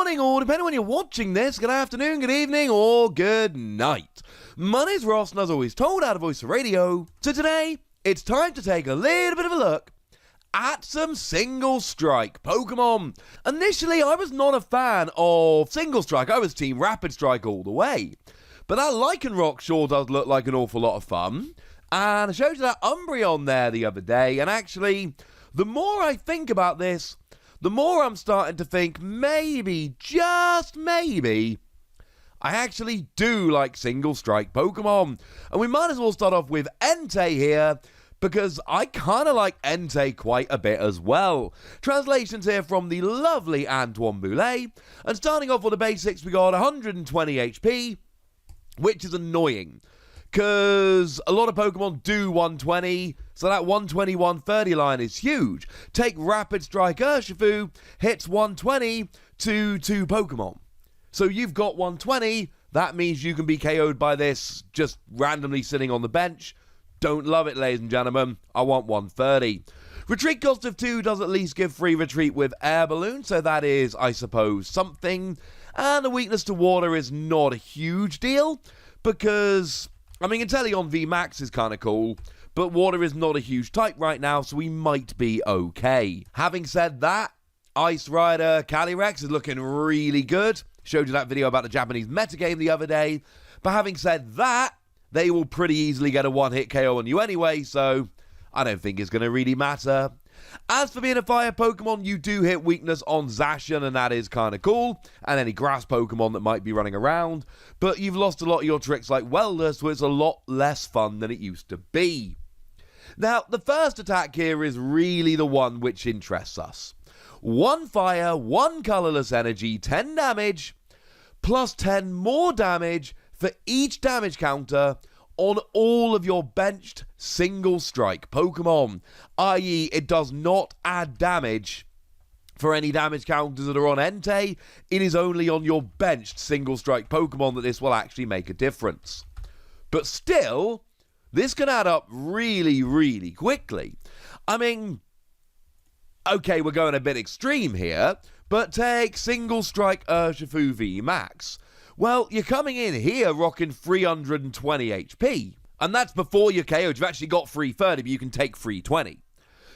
morning, or depending on when you're watching this, good afternoon, good evening, or good night. My name's Ross, and as always told out of Voice of Radio. So today, it's time to take a little bit of a look at some single strike Pokemon. Initially, I was not a fan of single strike. I was Team Rapid Strike all the way. But that Lycanroc sure does look like an awful lot of fun. And I showed you that Umbreon there the other day, and actually, the more I think about this, the more I'm starting to think maybe, just maybe, I actually do like single strike Pokemon. And we might as well start off with Entei here, because I kind of like Entei quite a bit as well. Translations here from the lovely Antoine Boulet. And starting off with the basics, we got 120 HP, which is annoying, because a lot of Pokemon do 120, so that 120-130 line is huge. Take Rapid Strike Urshifu, hits 120 to 2 Pokemon. So you've got 120, that means you can be KO'd by this just randomly sitting on the bench. Don't love it, ladies and gentlemen. I want 130. Retreat cost of 2 does at least give free retreat with Air Balloon, so that is, I suppose, something. And the weakness to water is not a huge deal, because I mean, Inteleon V Max is kind of cool, but water is not a huge type right now, so we might be okay. Having said that, Ice Rider Calyrex is looking really good. Showed you that video about the Japanese metagame the other day. But having said that, they will pretty easily get a one-hit KO on you anyway, so I don't think it's going to really matter. As for being a fire Pokemon, you do hit weakness on Zacian, and that is kind of cool, and any grass Pokemon that might be running around, but you've lost a lot of your tricks like Welder, so it's a lot less fun than it used to be. Now, the first attack here is really the one which interests us. 1 fire, 1 colorless energy, 10 damage, plus 10 more damage for each damage counter on all of your benched single strike Pokemon, i.e. it does not add damage for any damage counters that are on Entei. It is only on your benched single strike Pokemon that this will actually make a difference. But still, this can add up really, really quickly. I mean, okay, we're going a bit extreme here, but take single strike Urshifu V Max. Well, you're coming in here rocking 320 HP. And that's before your KO. You've actually got 330, but you can take 320.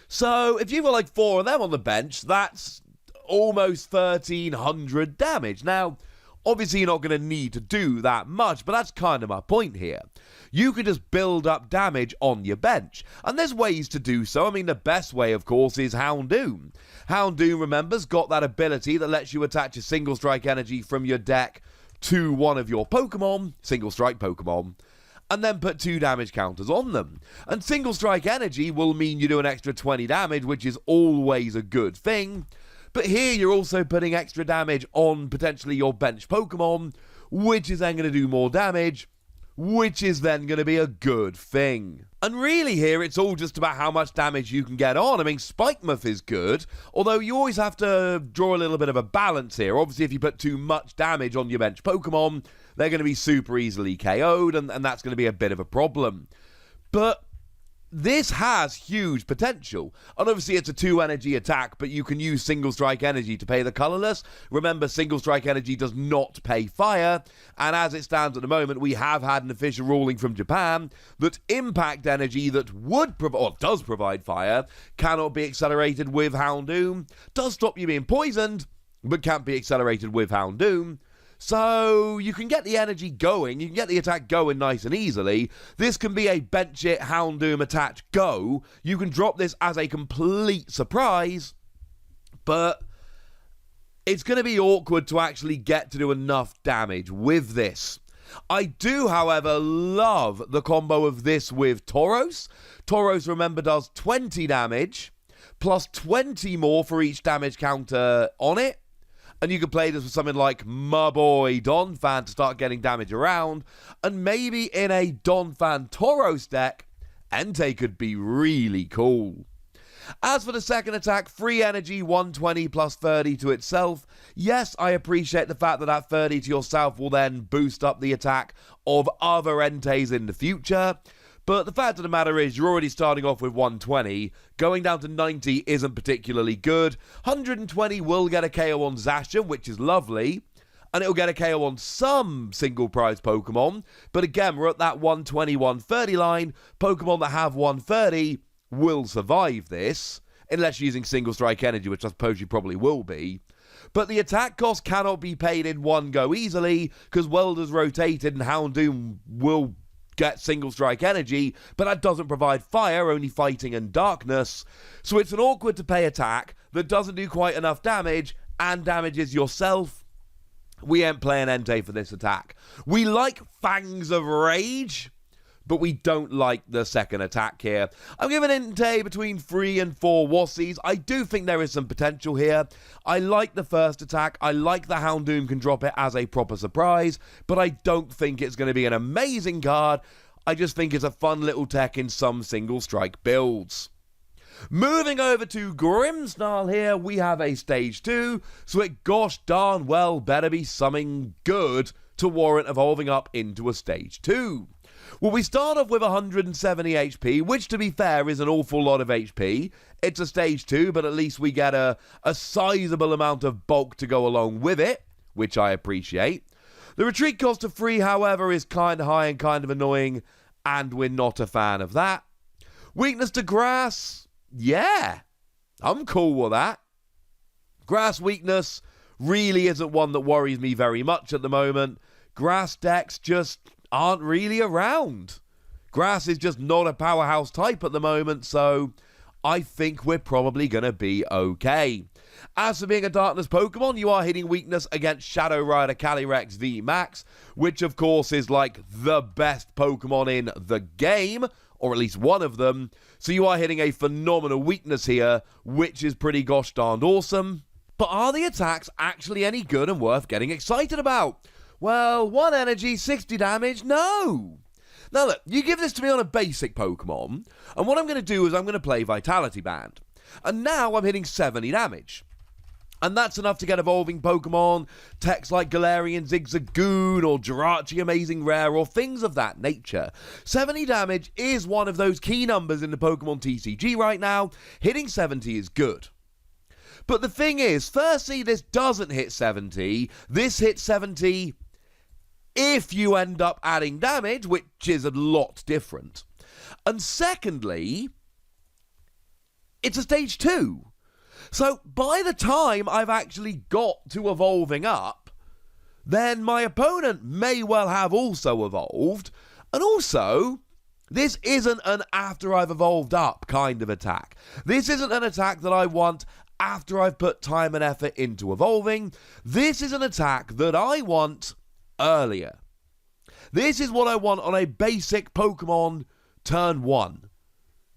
So if you've got like 4 of them on the bench, that's almost 1,300 damage. Now, obviously you're not going to need to do that much, but that's kind of my point here. You can just build up damage on your bench. And there's ways to do so. I mean, the best way, of course, is Houndoom. Houndoom, remember's got that ability that lets you attach a single strike energy from your deck to one of your Pokemon, single strike Pokemon, and then put 2 damage counters on them. And single strike energy will mean you do an extra 20 damage, which is always a good thing. But here you're also putting extra damage on potentially your bench Pokemon, which is then going to do more damage, which is then going to be a good thing. And really here, it's all just about how much damage you can get on. I mean, Spikemuth is good, although you always have to draw a little bit of a balance here. Obviously, if you put too much damage on your bench Pokemon, they're going to be super easily KO'd, and that's going to be a bit of a problem. But this has huge potential, and obviously it's a 2 energy attack, but you can use single strike energy to pay the colorless. Remember, single strike energy does not pay fire, and as it stands at the moment, we have had an official ruling from Japan that impact energy that would or does provide fire cannot be accelerated with Houndoom. Does stop you being poisoned, but can't be accelerated with Houndoom. So you can get the energy going, you can get the attack going nice and easily. This can be a bench it, Houndoom attach go. You can drop this as a complete surprise, but it's going to be awkward to actually get to do enough damage with this. I do, however, love the combo of this with Tauros. Tauros, remember, does 20 damage, plus 20 more for each damage counter on it. And you can play this with something like my boy Donphan to start getting damage around. And maybe in a Donphan Tauros deck, Entei could be really cool. As for the second attack, free energy, 120 plus 30 to itself. Yes, I appreciate the fact that that 30 to yourself will then boost up the attack of other Enteis in the future. But the fact of the matter is, you're already starting off with 120. Going down to 90 isn't particularly good. 120 will get a KO on Zacian, which is lovely. And it'll get a KO on some single prize Pokemon. But again, we're at that 120, 130 line. Pokemon that have 130 will survive this. Unless you're using single strike energy, which I suppose you probably will be. But the attack cost cannot be paid in one go easily, because Welder's rotated and Houndoom will get single strike energy, but that doesn't provide fire, only fighting and darkness. So it's an awkward to pay attack that doesn't do quite enough damage and damages yourself. We ain't playing Entei for this attack. We like Fangs of Rage, but we don't like the second attack here. I'm giving Entei between 3 and 4 Wassies. I do think there is some potential here. I like the first attack. I like the Houndoom can drop it as a proper surprise, but I don't think it's going to be an amazing card. I just think it's a fun little tech in some single strike builds. Moving over to Grimmsnarl here, we have a stage 2, so it gosh darn well better be something good to warrant evolving up into a stage 2. Well, we start off with 170 HP, which to be fair is an awful lot of HP. It's a stage 2, but at least we get a sizable amount of bulk to go along with it, which I appreciate. The retreat cost of 3, however, is kind of high and kind of annoying, and we're not a fan of that. Weakness to grass, yeah, I'm cool with that. Grass weakness really isn't one that worries me very much at the moment. Grass decks just aren't really around. Grass is just not a powerhouse type at the moment, so I think we're probably going to be okay. As for being a darkness Pokemon, you are hitting weakness against Shadow Rider Calyrex V Max, which of course is like the best Pokemon in the game, or at least one of them. So you are hitting a phenomenal weakness here, which is pretty gosh darned awesome. But are the attacks actually any good and worth getting excited about? Well, 1 energy, 60 damage, no. Now look, you give this to me on a basic Pokemon, and what I'm going to do is I'm going to play Vitality Band. And now I'm hitting 70 damage. And that's enough to get evolving Pokemon, techs like Galarian Zigzagoon or Jirachi Amazing Rare or things of that nature. 70 damage is one of those key numbers in the Pokemon TCG right now. Hitting 70 is good. But the thing is, firstly, this doesn't hit 70. This hits 70 if you end up adding damage, which is a lot different. And secondly, it's a stage 2. So by the time I've actually got to evolving up, then my opponent may well have also evolved. And also, this isn't an after I've evolved up kind of attack. This isn't an attack that I want after I've put time and effort into evolving. This is an attack that I want earlier. This is what I want on a basic Pokemon turn 1,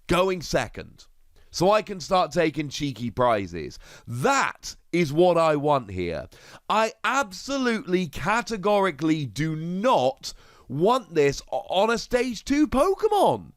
going second, so I can start taking cheeky prizes. That is what I want here. I absolutely categorically do not want this on a stage 2 Pokemon.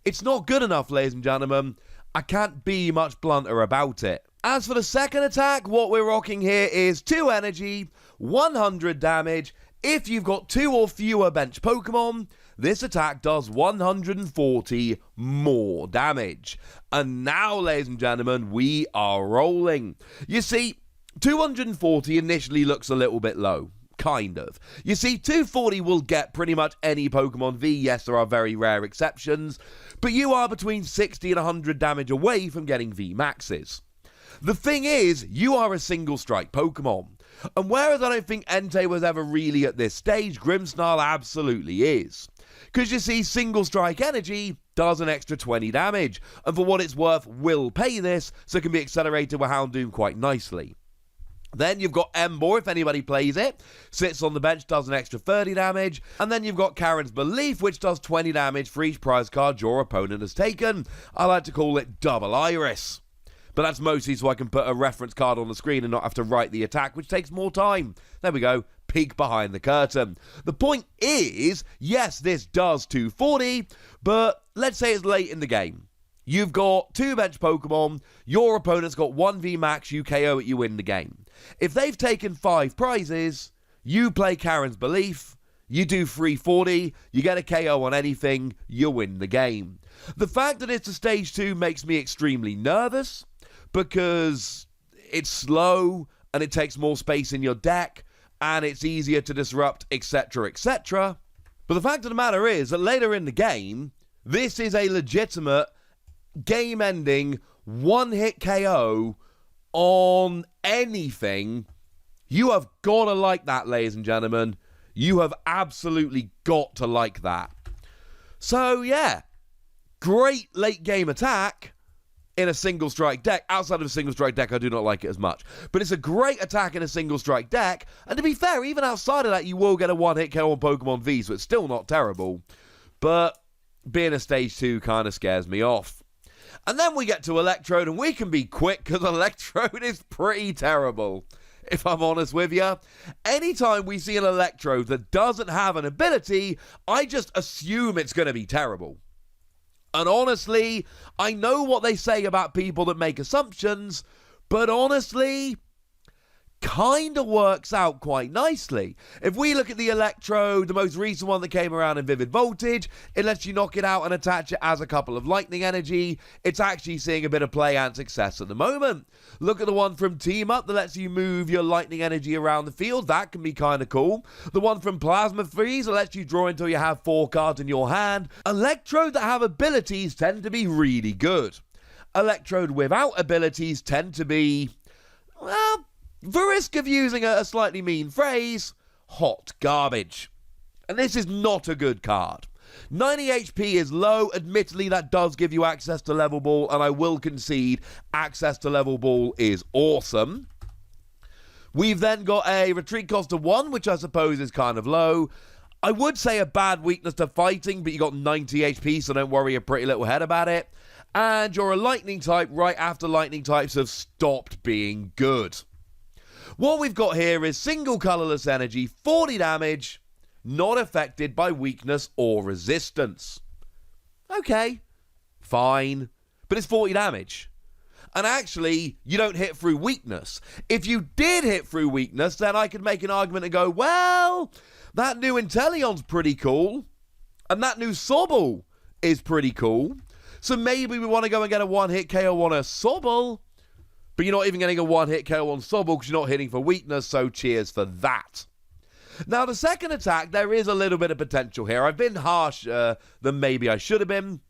It's not good enough, ladies and gentlemen. I can't be much blunter about it. As for the second attack, what we're rocking here is 2 energy, 100 damage. If you've got 2 or fewer bench Pokemon, this attack does 140 more damage. And now, ladies and gentlemen, we are rolling. You see, 240 initially looks a little bit low. Kind of. You see, 240 will get pretty much any Pokemon V. Yes, there are very rare exceptions. But you are between 60 and 100 damage away from getting V Maxes. The thing is, you are a single strike Pokemon. And whereas I don't think Entei was ever really at this stage, Grimmsnarl absolutely is. Because you see, single strike energy does an extra 20 damage, and for what it's worth will pay this, so it can be accelerated with Houndoom quite nicely. Then you've got Emboar, if anybody plays it, sits on the bench, does an extra 30 damage, and then you've got Karen's Belief, which does 20 damage for each prize card your opponent has taken. I like to call it Double Iris. But that's mostly so I can put a reference card on the screen and not have to write the attack, which takes more time. There we go. Peek behind the curtain. The point is, yes, this does 240, but let's say it's late in the game. You've got 2 bench Pokemon, your opponent's got 1 VMAX, you KO it, you win the game. If they've taken 5 prizes, you play Karen's Belief, You do 340, you get a KO on anything, you win the game. The fact that it's a stage 2 makes me extremely nervous because it's slow and it takes more space in your deck and it's easier to disrupt, etc., etc. But the fact of the matter is that later in the game, this is a legitimate game-ending one-hit KO on anything. You have got to like that, ladies and gentlemen. You have absolutely got to like that. So, yeah. Great late-game attack in a single-strike deck. Outside of a single-strike deck, I do not like it as much. But it's a great attack in a single-strike deck. And to be fair, even outside of that, you will get a one-hit KO on Pokemon V, so it's still not terrible. But being a stage 2 kind of scares me off. And then we get to Electrode, and we can be quick, because Electrode is pretty terrible. If I'm honest with you, anytime we see an Electrode that doesn't have an ability, I just assume it's going to be terrible. And honestly, I know what they say about people that make assumptions, but honestly, kind of works out quite nicely. If we look at the Electrode, the most recent one that came around in Vivid Voltage, it lets you knock it out and attach it as a couple of lightning energy. It's actually seeing a bit of play and success at the moment. Look at the one from Team Up that lets you move your lightning energy around the field. That can be kind of cool. The one from Plasma Freeze that lets you draw until you have 4 cards in your hand. Electrode that have abilities tend to be really good. Electrode without abilities tend to be, well, for risk of using a slightly mean phrase, hot garbage. And this is not a good card. 90 HP is low. Admittedly, that does give you access to Level Ball, and I will concede access to Level Ball is awesome. We've then got a retreat cost of 1, which I suppose is kind of low. I would say a bad weakness to fighting, but you got 90 HP, so don't worry your pretty little head about it. And you're a lightning type right after lightning types have stopped being good. What we've got here is single colorless energy, 40 damage, not affected by weakness or resistance. Okay, fine, but it's 40 damage. And actually, you don't hit through weakness. If you did hit through weakness, then I could make an argument and go, well, that new Inteleon's pretty cool, and that new Sobble is pretty cool. So maybe we want to go and get a one-hit KO on a Sobble. But you're not even getting a one-hit KO on Sobble because you're not hitting for weakness, so cheers for that. Now, the second attack, there is a little bit of potential here. I've been harsher than maybe I should have been.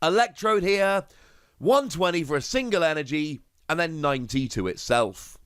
Electrode here, 120 for a single energy, and then 90 to itself.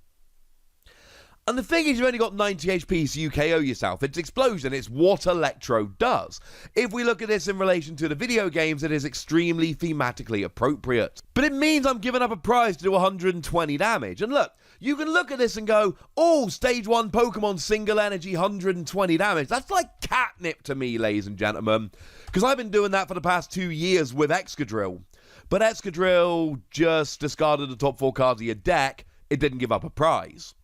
And the thing is, you've only got 90 HP, so you KO yourself. It's Explosion. It's what Electrode does. If we look at this in relation to the video games, it is extremely thematically appropriate. But it means I'm giving up a prize to do 120 damage. And look, you can look at this and go, oh, stage 1 Pokemon single energy, 120 damage. That's like catnip to me, ladies and gentlemen. Because I've been doing that for the past 2 years with Excadrill. But Excadrill just discarded the top 4 cards of your deck. It didn't give up a prize.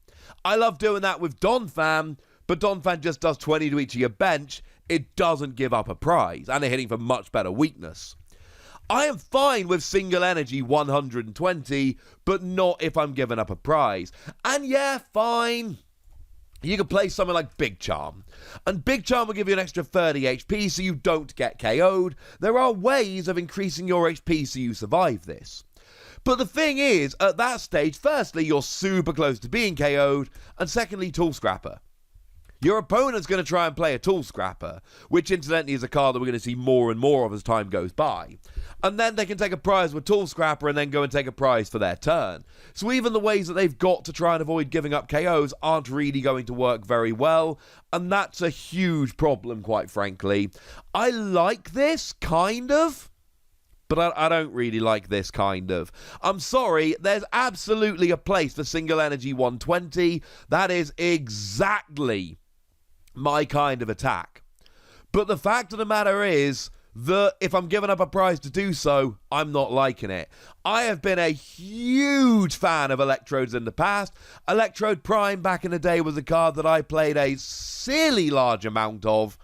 I love doing that with Donphan, but Donphan just does 20 to each of your bench. It doesn't give up a prize, and they're hitting for much better weakness. I am fine with single energy 120, but not if I'm giving up a prize. And yeah, fine. You can play something like Big Charm. And Big Charm will give you an extra 30 HP so you don't get KO'd. There are ways of increasing your HP so you survive this. But the thing is, at that stage, firstly, you're super close to being KO'd, and secondly, Tool Scrapper. Your opponent's going to try and play a Tool Scrapper, which incidentally is a card that we're going to see more and more of as time goes by. And then they can take a prize with Tool Scrapper and then go and take a prize for their turn. So even the ways that they've got to try and avoid giving up KOs aren't really going to work very well, and that's a huge problem, quite frankly. I like this, kind of. But I don't really like this, kind of. I'm sorry, there's absolutely a place for single energy 120. That is exactly my kind of attack. But the fact of the matter is that if I'm giving up a prize to do so, I'm not liking it. I have been a huge fan of Electrodes in the past. Electrode Prime back in the day was a card that I played a silly large amount of.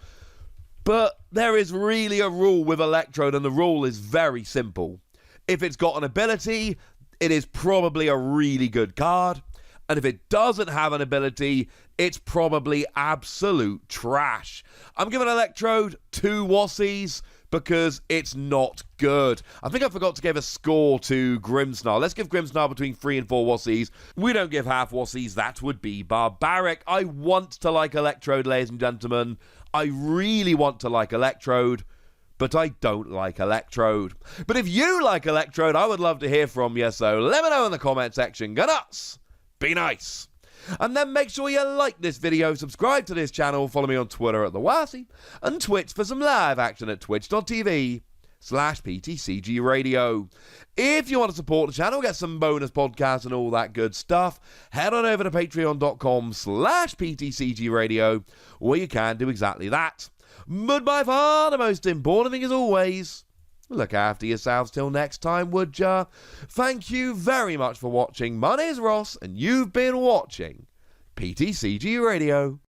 But there is really a rule with Electrode, and the rule is very simple. If it's got an ability, it is probably a really good card. And if it doesn't have an ability, it's probably absolute trash. I'm giving Electrode 2 Wassies because it's not good. I think I forgot to give a score to Grimmsnarl. Let's give Grimmsnarl between 3 and 4 Wassies. We don't give half Wassies. That would be barbaric. I want to like Electrode, ladies and gentlemen. I really want to like Electrode, but I don't like Electrode. But if you like Electrode, I would love to hear from you, so let me know in the comment section. Go nuts! Be nice! And then make sure you like this video, subscribe to this channel, follow me on Twitter at TheWassie, and Twitch for some live action at twitch.tv/PTCG Radio. If you want to support the channel, get some bonus podcasts and all that good stuff, head on over to patreon.com/PTCG Radio, where you can do exactly that. But by far the most important thing is always, look after yourselves till next time, would ya? Thank you very much for watching. My name's Ross, and you've been watching PTCG Radio.